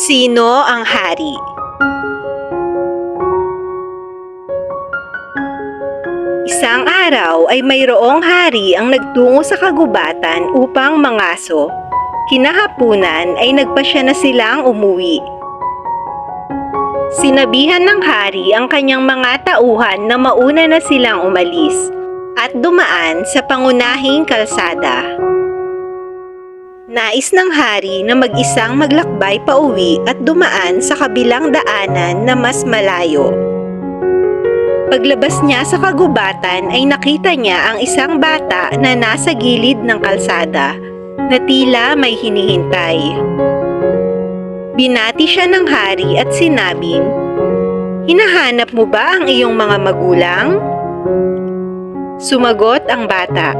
Sino ang hari? Isang araw ay mayroong hari ang nagtungo sa kagubatan upang mangaso. Kinahapunan ay nagpasya na silang umuwi. Sinabihan ng hari ang kanyang mga tauhan na mauna na silang umalis at dumaan sa pangunahing kalsada. Nais ng hari na mag-isang maglakbay pauwi at dumaan sa kabilang daanan na mas malayo. Paglabas niya sa kagubatan ay nakita niya ang isang bata na nasa gilid ng kalsada na tila may hinihintay. Binati siya ng hari at sinabing, "Hinahanap mo ba ang iyong mga magulang?" Sumagot ang bata,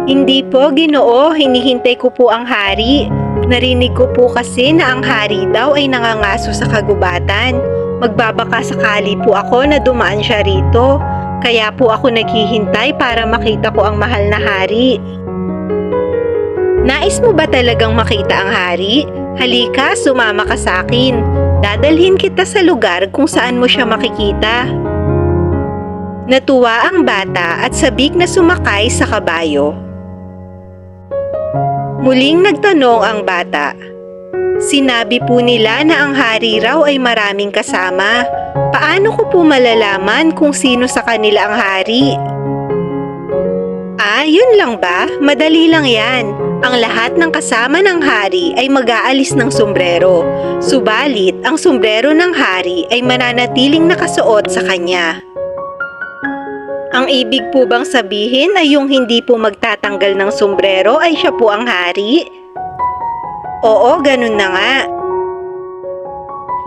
"Hindi po, Ginoo, hinihintay ko po ang hari. Narinig ko po kasi na ang hari daw ay nangangaso sa kagubatan. Magbabaka sakali po ako na dumaan siya rito. Kaya po ako naghihintay para makita ko ang mahal na hari." "Nais mo ba talagang makita ang hari? Halika, sumama ka sa akin. Dadalhin kita sa lugar kung saan mo siya makikita." Natuwa ang bata at sabik na sumakay sa kabayo. Muling nagtanong ang bata. Sinabi po nila na ang hari raw ay maraming kasama. Paano ko po malalaman kung sino sa kanila ang hari? Yun lang ba? Madali lang yan. Ang lahat ng kasama ng hari ay mag-aalis ng sombrero. Subalit, ang sombrero ng hari ay mananatiling nakasuot sa kanya. Ang ibig po bang sabihin ay yung hindi po magtatanggal ng sombrero ay siya po ang hari? Oo, ganun na nga.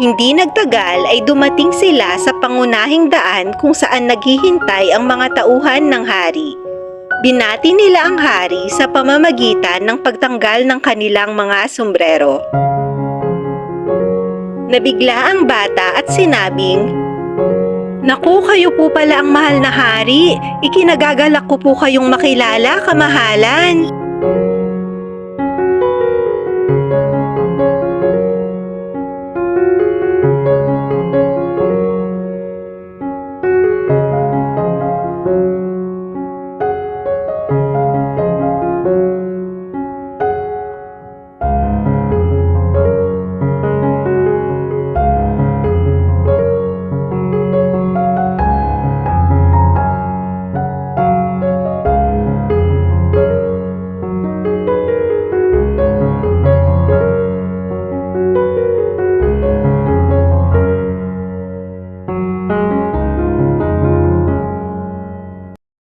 Hindi nagtagal ay dumating sila sa pangunahing daan kung saan naghihintay ang mga tauhan ng hari. Binati nila ang hari sa pamamagitan ng pagtanggal ng kanilang mga sombrero. Nabigla ang bata at sinabing, "Naku, kayo po pala ang mahal na hari. Ikinagagalak ko po kayong makilala, kamahalan."